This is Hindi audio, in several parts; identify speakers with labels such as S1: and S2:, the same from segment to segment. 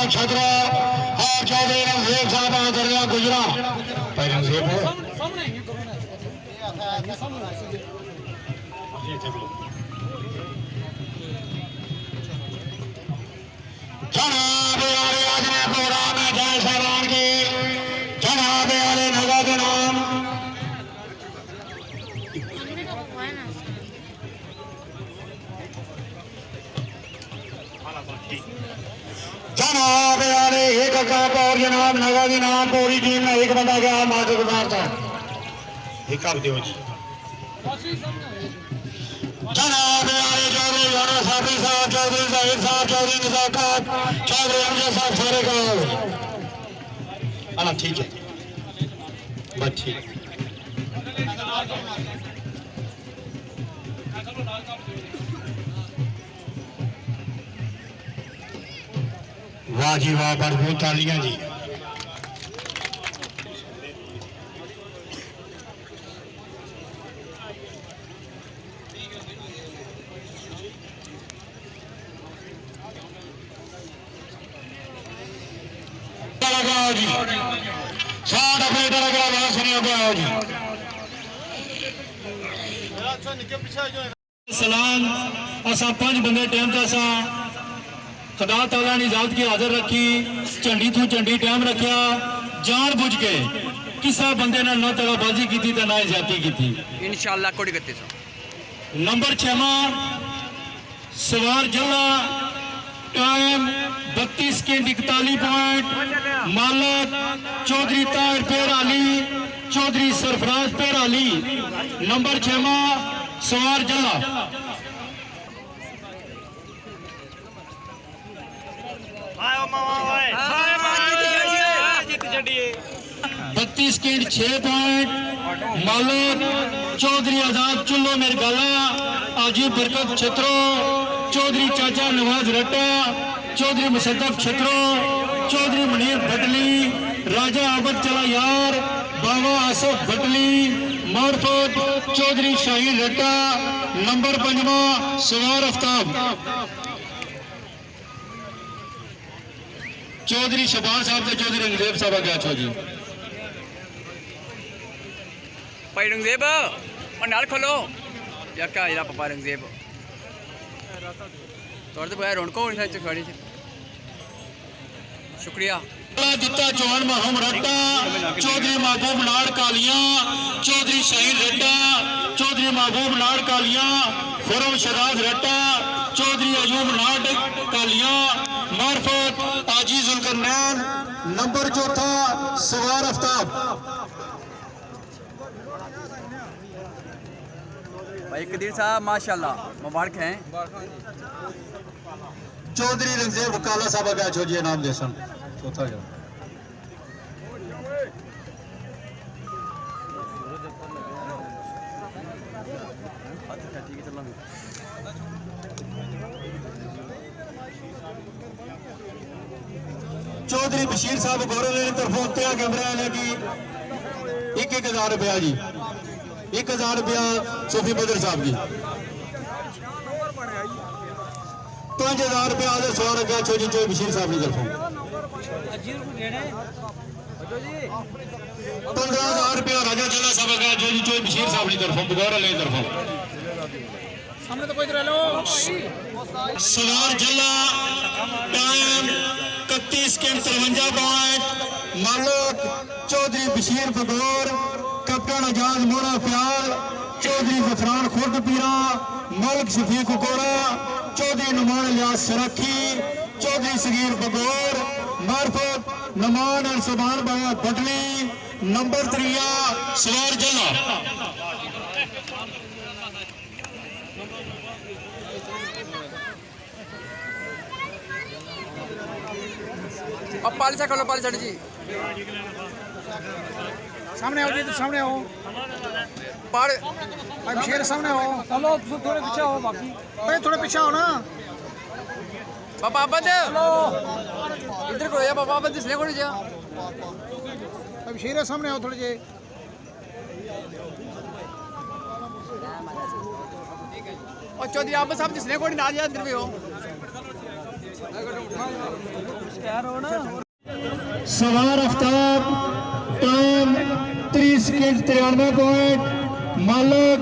S1: छतरा और चौधरी रंगजेब साहब दरिया गुजरा जनाब आले आज ने प्रोग्राम है जय साहबान की जनाब आले नगा के नाम जनाब आले एक कप और जनाब नगा के नाम पूरी टीम में एक बंदा गया मार्ग गुजार था एक कप दियो जी जनाब आले चौधरी योना साफी साहब चौधरी जाहिर साहब चौधरी नजाकत चौधरी अमजद साहब सारे का अला ठीक है बस ठीक वाह जी वाह भरपूर तालियां जी जी 100 मीटर अगला बात सुनियो जी सलाम असा 5 बंदे टाइम का सा खुदा ताला ने इजाजत की हाजिर रखी झंडी तू झंडी टाइम रखा जान बुझ के किसा बंदे ने ना तलाबाजी की थी ना ज्यादती की
S2: इंशाअल्लाह कोड़ी गत्ते
S1: नंबर 6 सवार जिला टाइम 32 सेकंड 41 पॉइंट मालक चौधरी ताहिर पेर अली चौधरी सरफराज पेर अली नंबर 6 सवार जिला 32 सेकंड 6 पॉइंट मालक चौधरी आजाद चुल्लो मेरे गाला आजीब बरकत छत्रो चौधरी चाचा नवाज रट्टा चौधरी मुसद्दफ छत्रो चौधरी मुनीर भटली राजा आबद चला यार बाबा आसफ भटली मार्फत चौधरी शाहीन रट्टा नंबर 5 सवार आफ्ताब चौधरी शबान साहब से चौधरी रंगजेब साहब क्या छो जी
S2: भाई रंगजेब और नाल खोलो यार क्या इला पापा रंगजेब तौर तो बगैर उनको खड़ी थी शुक्रिया
S1: दिता चौहान महम रट्टा चौधरी महबूब नाड़ कालिया चौधरी शाहीन रट्टा चौधरी महबूब नाड़ कालिया खुरम शराज रट्टा चौधरी अयूब नाड़ कालिया मार्फत आजी जुल्करनैन नंबर 4 सवार आफ्ताब
S2: भाई कदीर साहब माशाल्लाह मुबारक हैं
S1: चौधरी रंगजेब काला साहब का छो जी नाम देसन चौथा जो चौधरी बशीर साहब गौरव ने तरफों त्या कैमरा लगी 1,000 रुपया जी 1,000 रुपया सूफी बदर साहब जी 5,000 रुपया आदर सवार गया छोजी चो बशीर साहब की तरफों 15,000 रुपया राजा जिला साहब गया छोजी चो बशीर साहब की तरफों गौरव ने तरफों सामने तो कोई लो सवार जिला टाइम 31 के 53 पॉइंट मालक चौधरी बशीर बगौर कैप्टन आजाद मोड़ा प्याल चौधरी जफरान खुर्द पीरा मलिक शफीक कोड़ा चौधरी नुमान इलियास सराखी चौधरी सगीर बगौर मार्फत नमान और समान बाया बटली नंबर 3 सवार जिला
S2: अब पालिसा खोलो पालिसा जी
S3: सामने आओ जी तो सामने आओ
S2: पाड़
S3: शेर सामने आओ चलो थोड़े पीछे आओ बाकी भाई थोड़े पीछे आओ ना
S2: बाबा अबद इधर को या बाबा अबद इसने कोड़ी जा
S3: अब शेर सामने आओ थोड़े जे
S2: और चौधरी आप साहब जिसने कोई ना दिया अंदर भी हो
S1: सवार आफ्ताब टाइम 30 सेकंड 93 पॉइंट मालिक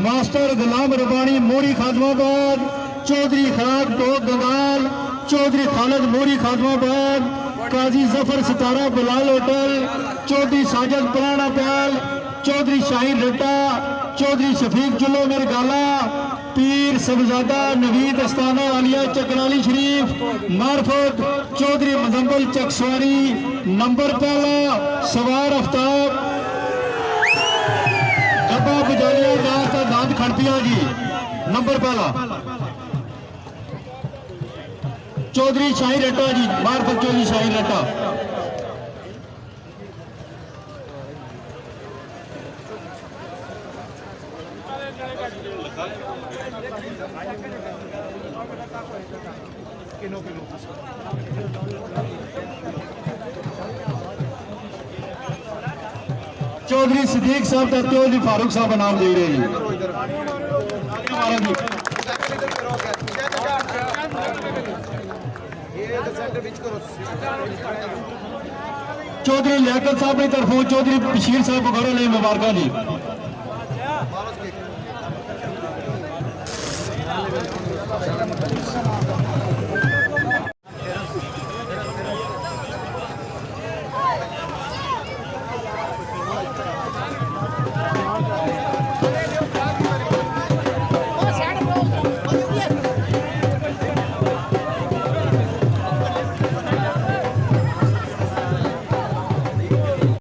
S1: मास्टर गुलाम रबानी मोरी खादमाबाद चौधरी खराब दो गंगाल चौधरी खालिद मोरी खादमाबाद काजी जफर सितारा बिलाल होटल चौधरी साजिद पुराना पैल चौधरी शाहीन रट्टा चौधरी शफीक जुल्लो मेर गाला पीर सबजादा नवीद अस्ताना आलिया चकराली शरीफ मार्फत चौधरी मजम्बल चकसवारी नंबर पहला सवार आफ्ताब डब्बा बजालिया रास्ता दांत खड़पिया जी नंबर पहला चौधरी शाहीन रट्टा जी मार्फत चौधरी शाहीन रट्टा चौधरी सिद्दीक साहब का चौधरी फारूक साहब नाम दे रहे हैं चौधरी लियाकत साहब की तरफों चौधरी बशीर साहब वगैरह ने मुबारक जी